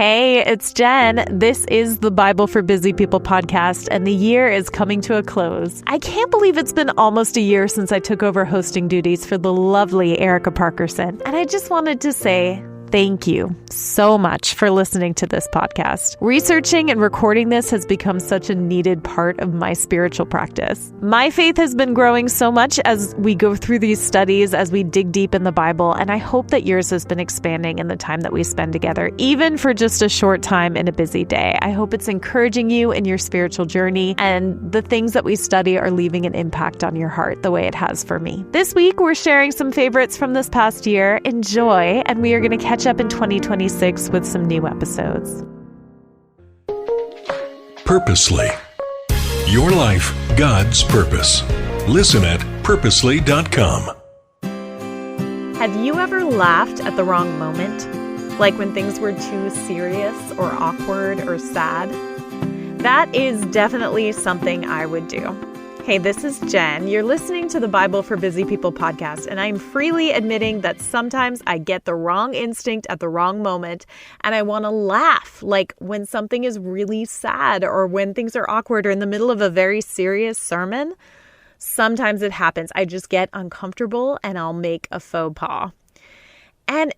Hey, it's Jen. This is the Bible for Busy People podcast, and the year is coming to a close. I can't believe it's been almost a year since I took over hosting duties for the lovely Erica Parkerson, and I just wanted to say thank you so much for listening to this podcast. Researching and recording this has become such a needed part of my spiritual practice. My faith has been growing so much as we go through these studies, as we dig deep in the Bible, and I hope that yours has been expanding in the time that we spend together, even for just a short time in a busy day. I hope it's encouraging you in your spiritual journey, and the things that we study are leaving an impact on your heart the way it has for me. This week, we're sharing some favorites from this past year. Enjoy, and we are going to catch up in 2026 with some new episodes. Purposely. Your life, God's purpose. Listen at purposely.com. Have you ever laughed at the wrong moment? Like when things were too serious or awkward or sad? That is definitely something I would do. Hey, this is Jen. You're listening to the Bible for Busy People podcast, and I'm freely admitting that sometimes I get the wrong instinct at the wrong moment, and I want to laugh, like when something is really sad or when things are awkward or in the middle of a very serious sermon. Sometimes it happens. I just get uncomfortable and I'll make a faux pas. And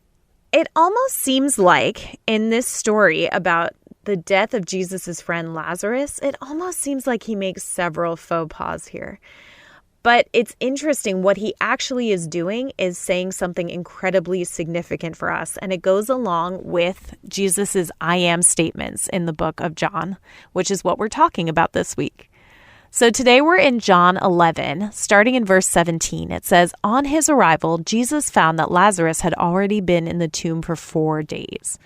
it almost seems like in this story about the death of Jesus' friend Lazarus, it almost seems like he makes several faux pas here. But it's interesting. What he actually is doing is saying something incredibly significant for us. And it goes along with Jesus' I am statements in the book of John, which is what we're talking about this week. So today we're in John 11, starting in verse 17. It says, "On his arrival, Jesus found that Lazarus had already been in the tomb for 4 days.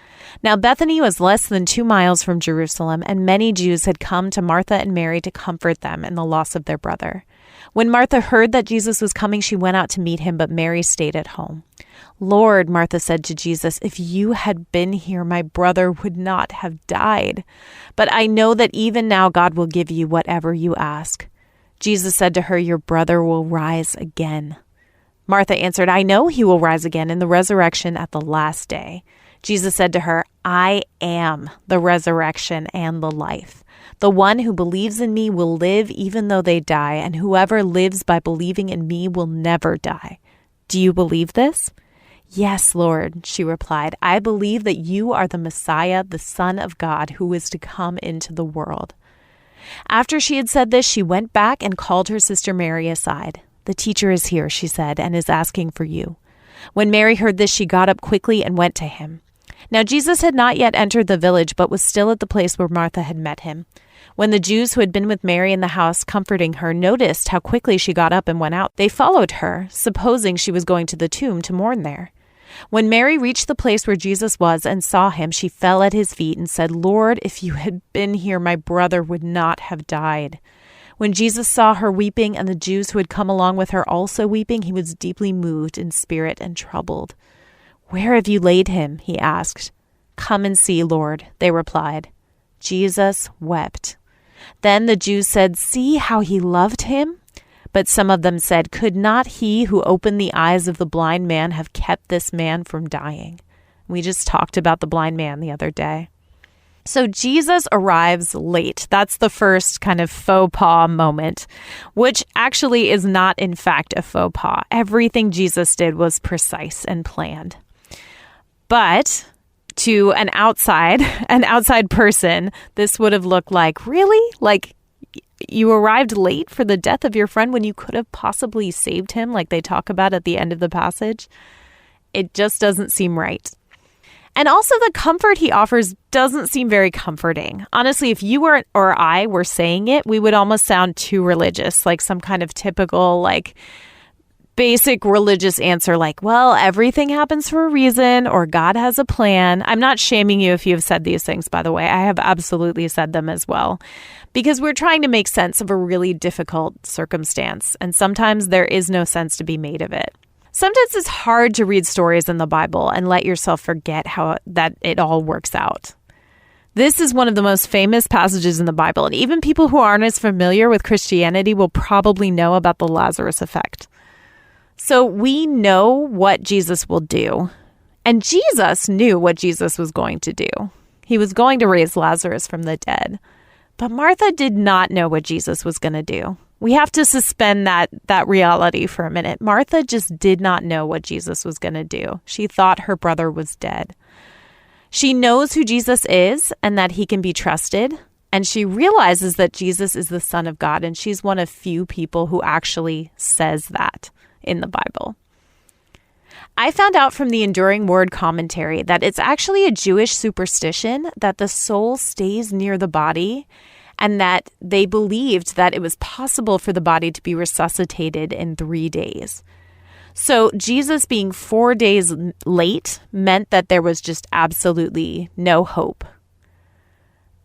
Now Bethany was less than 2 miles from Jerusalem, and many Jews had come to Martha and Mary to comfort them in the loss of their brother. When Martha heard that Jesus was coming, she went out to meet him, but Mary stayed at home. 'Lord,' Martha said to Jesus, 'if you had been here, my brother would not have died. But I know that even now God will give you whatever you ask.' Jesus said to her, 'Your brother will rise again.' Martha answered, 'I know he will rise again in the resurrection at the last day.' Jesus said to her, 'I am the resurrection and the life. The one who believes in me will live even though they die, and whoever lives by believing in me will never die. Do you believe this?' 'Yes, Lord,' she replied. 'I believe that you are the Messiah, the Son of God, who is to come into the world.' After she had said this, she went back and called her sister Mary aside. 'The teacher is here,' she said, 'and is asking for you.' When Mary heard this, she got up quickly and went to him. Now Jesus had not yet entered the village, but was still at the place where Martha had met him. When the Jews who had been with Mary in the house comforting her noticed how quickly she got up and went out, they followed her, supposing she was going to the tomb to mourn there. When Mary reached the place where Jesus was and saw him, she fell at his feet and said, 'Lord, if you had been here, my brother would not have died.' When Jesus saw her weeping and the Jews who had come along with her also weeping, he was deeply moved in spirit and troubled. 'Where have you laid him?' he asked. 'Come and see, Lord,' they replied. Jesus wept. Then the Jews said, 'See how he loved him?' But some of them said, 'Could not he who opened the eyes of the blind man have kept this man from dying?' We just talked about the blind man the other day. So Jesus arrives late. That's the first kind of faux pas moment, which actually is not, in fact, a faux pas. Everything Jesus did was precise and planned. But to an outside person, this would have looked like, really? Like, you arrived late for the death of your friend when you could have possibly saved him, like they talk about at the end of the passage? It just doesn't seem right. And also the comfort he offers doesn't seem very comforting. Honestly, if you were or I were saying it, we would almost sound too religious, like some kind of typical, like, basic religious answer like, well, everything happens for a reason, or God has a plan. I'm not shaming you if you have said these things, by the way. I have absolutely said them as well, because we're trying to make sense of a really difficult circumstance, and sometimes there is no sense to be made of it. Sometimes it's hard to read stories in the Bible and let yourself forget how that it all works out. This is one of the most famous passages in the Bible, and even people who aren't as familiar with Christianity will probably know about the Lazarus effect. So we know what Jesus will do, and Jesus knew what Jesus was going to do. He was going to raise Lazarus from the dead. But Martha did not know what Jesus was going to do. We have to suspend that reality for a minute. Martha just did not know what Jesus was going to do. She thought her brother was dead. She knows who Jesus is and that he can be trusted. And she realizes that Jesus is the Son of God. And she's one of few people who actually says that in the Bible. I found out from the Enduring Word commentary that it's actually a Jewish superstition that the soul stays near the body, and that they believed that it was possible for the body to be resuscitated in 3 days. So Jesus being 4 days late meant that there was just absolutely no hope.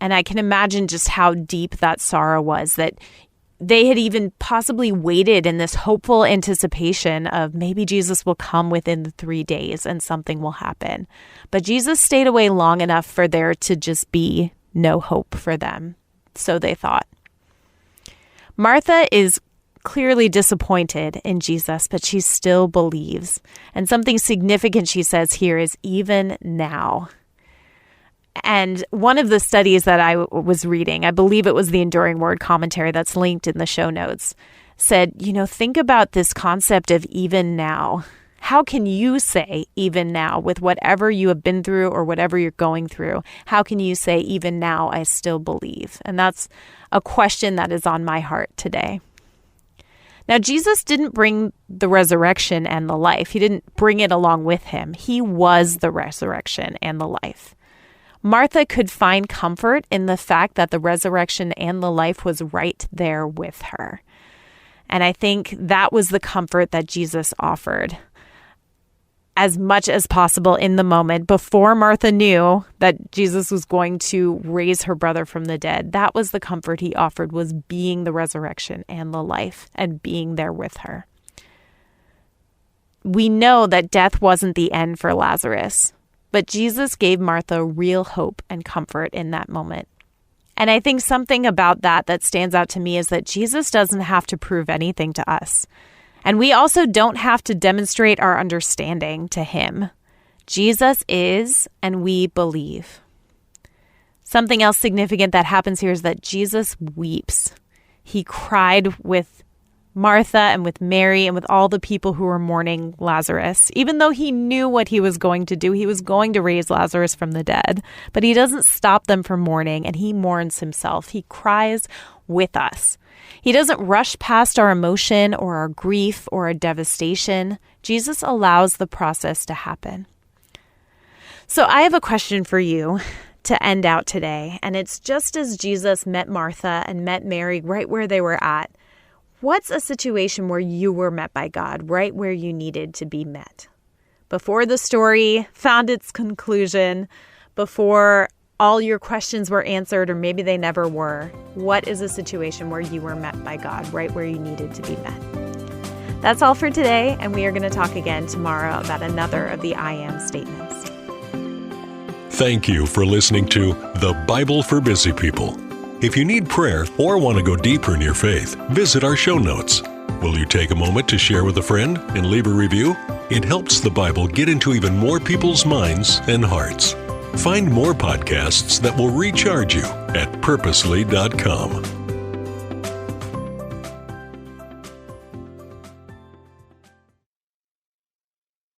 And I can imagine just how deep that sorrow was, that they had even possibly waited in this hopeful anticipation of maybe Jesus will come within the 3 days and something will happen. But Jesus stayed away long enough for there to just be no hope for them. So they thought. Martha is clearly disappointed in Jesus, but she still believes. And something significant she says here is even now. And one of the studies that I was reading, I believe it was the Enduring Word commentary that's linked in the show notes, said, think about this concept of even now. How can you say even now with whatever you have been through or whatever you're going through? How can you say even now I still believe? And that's a question that is on my heart today. Now, Jesus didn't bring the resurrection and the life. He didn't bring it along with him. He was the resurrection and the life. Martha could find comfort in the fact that the resurrection and the life was right there with her. And I think that was the comfort that Jesus offered as much as possible in the moment before Martha knew that Jesus was going to raise her brother from the dead. That was the comfort he offered, was being the resurrection and the life and being there with her. We know that death wasn't the end for Lazarus. But Jesus gave Martha real hope and comfort in that moment. And I think something about that stands out to me is that Jesus doesn't have to prove anything to us. And we also don't have to demonstrate our understanding to him. Jesus is, and we believe. Something else significant that happens here is that Jesus weeps. He cried with Martha and with Mary and with all the people who were mourning Lazarus. Even though he knew what he was going to do, he was going to raise Lazarus from the dead. But he doesn't stop them from mourning, and he mourns himself. He cries with us. He doesn't rush past our emotion or our grief or our devastation. Jesus allows the process to happen. So I have a question for you to end out today, and it's just as Jesus met Martha and met Mary right where they were at. What's a situation where you were met by God, right where you needed to be met? Before the story found its conclusion, before all your questions were answered, or maybe they never were, what is a situation where you were met by God, right where you needed to be met? That's all for today, and we are going to talk again tomorrow about another of the I am statements. Thank you for listening to The Bible for Busy People. If you need prayer or want to go deeper in your faith, visit our show notes. Will you take a moment to share with a friend and leave a review? It helps the Bible get into even more people's minds and hearts. Find more podcasts that will recharge you at purposely.com.